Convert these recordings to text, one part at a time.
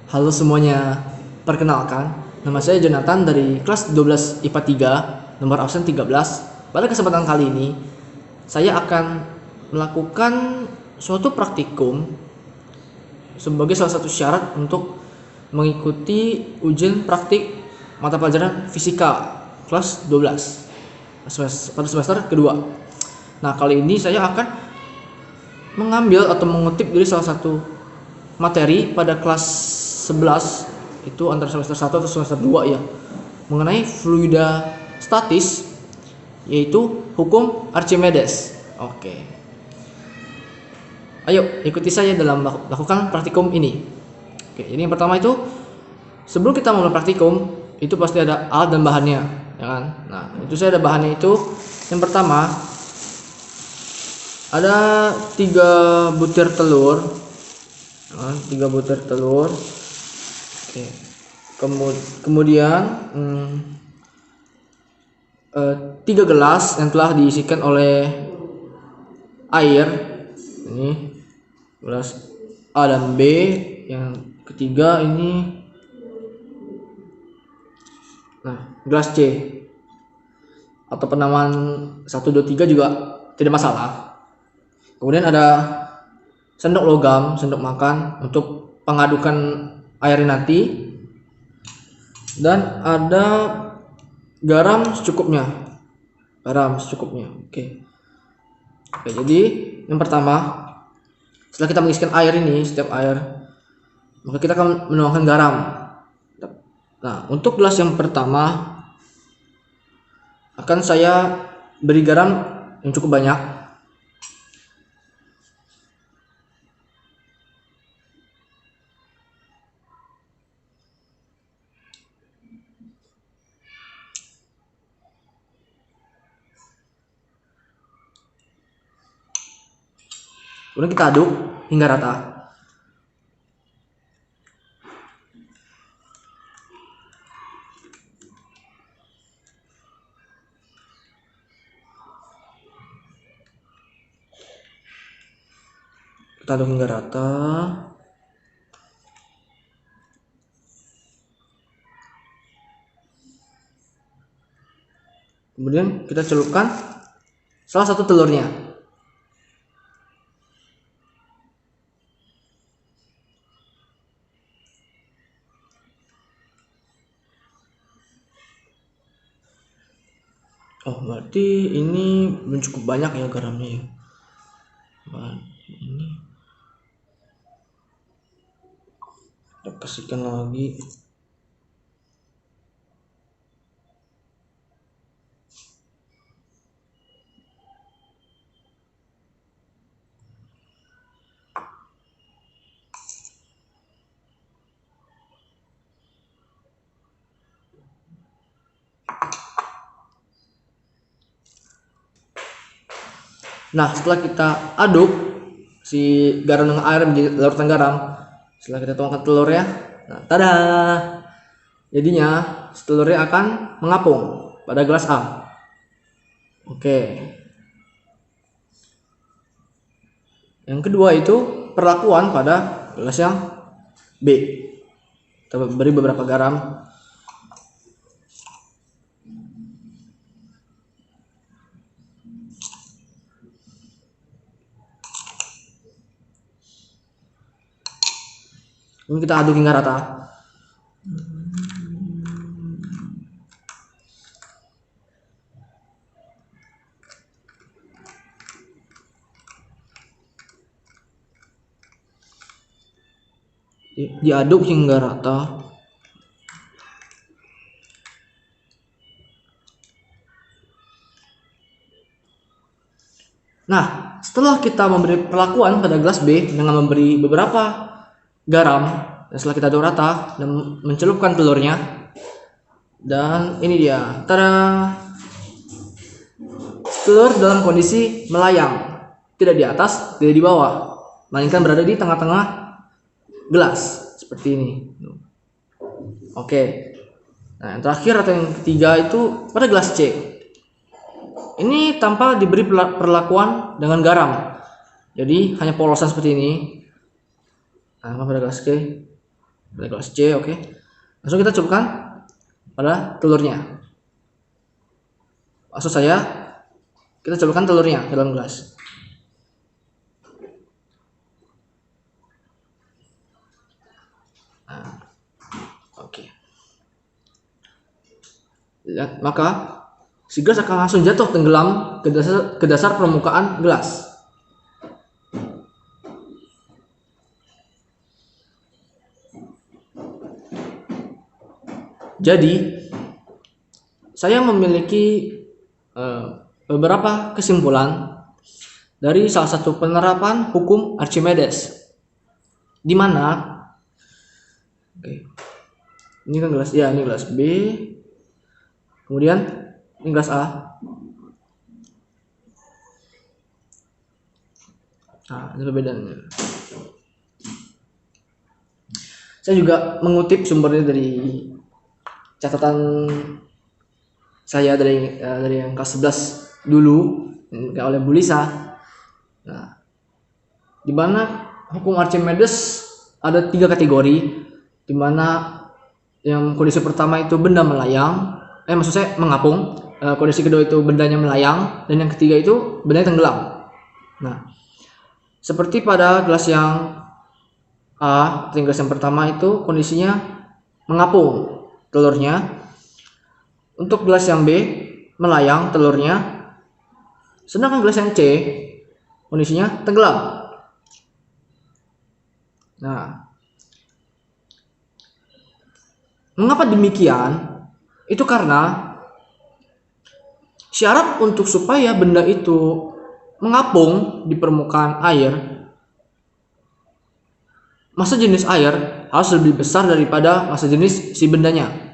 Halo semuanya, perkenalkan, nama saya Jonathan dari kelas 12 IPA 3, nomor absen 13. Pada kesempatan kali ini, saya akan melakukan suatu praktikum sebagai salah satu syarat untuk mengikuti ujian praktik mata pelajaran fisika kelas 12 pada semester kedua. Nah, kali ini saya akan mengambil atau mengutip dari salah satu materi pada kelas 11 itu antara semester 1 atau semester 2 ya, mengenai fluida statis, yaitu hukum Archimedes. Oke. Ayo ikuti saya dalam melakukan praktikum ini. Oke, jadi yang pertama itu sebelum kita mulai praktikum itu pasti ada alat dan bahannya, ya kan? Nah, itu saya ada bahannya itu. Yang pertama ada 3 butir telur. 3 butir telur. Oke. Kemudian 3 gelas yang telah diisikan oleh air. Ini gelas A dan B. Yang ketiga ini gelas C. Atau penamaan 1, 2, 3 juga tidak masalah. Kemudian ada sendok logam, sendok makan untuk pengadukan air nanti, dan ada garam secukupnya. Oke, jadi yang pertama, setelah kita mengisikan air ini, setiap air, maka kita akan menuangkan garam. Nah, untuk gelas yang pertama akan saya beri garam yang cukup banyak. Kemudian kita aduk hingga rata. Kita aduk hingga rata. Kemudian kita celupkan salah satu telurnya. Oh, berarti ini belum cukup banyak ya garamnya ya. Ini kita kasihkan lagi. Nah, setelah kita aduk si garam dengan air menjadi larutan garam, setelah kita tuangkan telurnya, nah, tada! Jadinya telurnya akan mengapung pada gelas A. Oke. Yang kedua itu perlakuan pada gelas yang B. Kita beri beberapa garam. Ini kita aduk hingga rata. Diaduk hingga rata. Nah, setelah kita memberi perlakuan pada gelas B dengan memberi beberapa garam, dan setelah kita aduk rata dan mencelupkan telurnya, dan ini dia, tada! Telur dalam kondisi melayang, tidak di atas, tidak di bawah, melainkan berada di tengah-tengah gelas seperti ini. Oke. Nah, yang terakhir atau yang ketiga itu pada gelas C. Ini tanpa diberi perlakuan dengan garam, jadi hanya polosan seperti ini. Nah, pada gelas C pada gelas C. Oke, langsung kita cukupkan pada telurnya. Maksud saya, kita celupkan telurnya ke dalam gelas. Nah, oke. Lihat, maka si gelas akan langsung jatuh tenggelam ke dasar permukaan gelas. Jadi, saya memiliki beberapa kesimpulan dari salah satu penerapan hukum Archimedes, di mana ini kan gelas, ya ini gelas B, kemudian ini gelas A. Nah, ini perbedaannya. Saya juga mengutip sumbernya dari catatan saya dari yang kelas 11 dulu oleh Bu Lisa. Nah, di mana hukum Archimedes ada 3 kategori, di mana yang kondisi pertama itu benda melayang, maksud saya mengapung. Kondisi kedua itu bendanya melayang, dan yang ketiga itu bendanya tenggelam. Nah, seperti pada gelas yang A, gelas yang pertama itu kondisinya mengapung telurnya. Untuk gelas yang B melayang telurnya, sedangkan gelas yang C kondisinya tenggelam. Nah, mengapa demikian? Itu karena syarat untuk supaya benda itu mengapung di permukaan air, massa jenis air harus lebih besar daripada massa jenis si bendanya.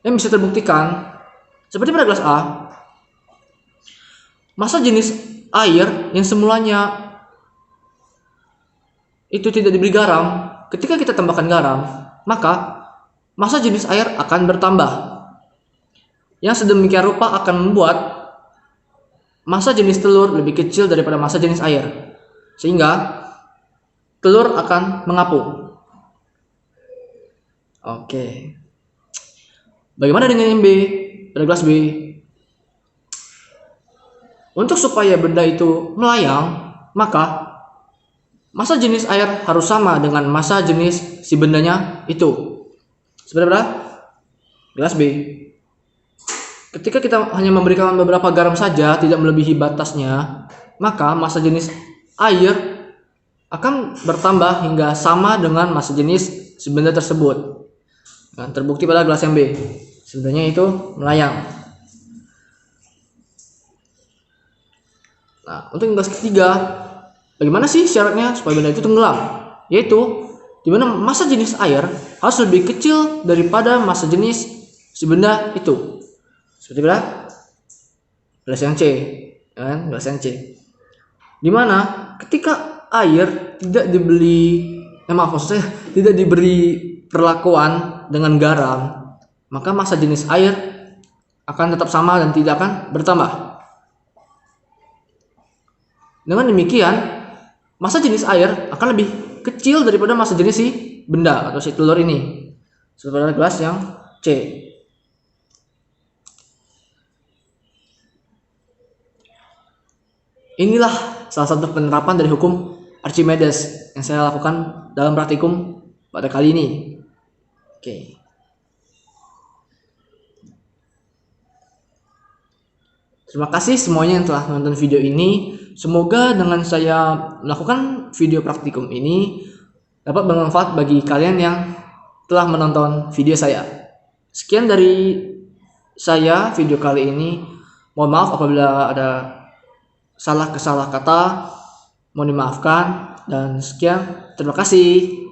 Yang bisa terbuktikan seperti pada gelas A, massa jenis air yang semulanya itu tidak diberi garam, ketika kita tambahkan garam, maka massa jenis air akan bertambah. Yang sedemikian rupa akan membuat massa jenis telur lebih kecil daripada massa jenis air, sehingga telur akan mengapung. Oke. Bagaimana dengan yang B? Pada gelas B, untuk supaya benda itu melayang, maka massa jenis air harus sama dengan massa jenis si bendanya itu. Seperti pada gelas B, ketika kita hanya memberikan beberapa garam saja, tidak melebihi batasnya, maka massa jenis air akan bertambah hingga sama dengan massa jenis si benda tersebut. Nah, terbukti pada gelas yang B, sebenarnya itu melayang. Nah, untuk gelas ketiga, bagaimana sih syaratnya supaya benda itu tenggelam? Yaitu dimana massa jenis air harus lebih kecil daripada massa jenis si benda itu. Seperti pada gelas yang C, kan? Gelas yang C, dimana ketika air tidak diberi perlakuan dengan garam, maka massa jenis air akan tetap sama dan tidak akan bertambah. Dengan demikian, massa jenis air akan lebih kecil daripada massa jenis si benda atau si telur ini. Seperti pada gelas yang C. Inilah salah satu penerapan dari hukum Archimedes yang saya lakukan dalam praktikum pada kali ini. Oke. Terima kasih semuanya yang telah menonton video ini. Semoga dengan saya melakukan video praktikum ini dapat bermanfaat bagi kalian yang telah menonton video saya. Sekian dari saya video kali ini. Mohon maaf apabila ada salah kata, mohon dimaafkan, dan sekian, terima kasih.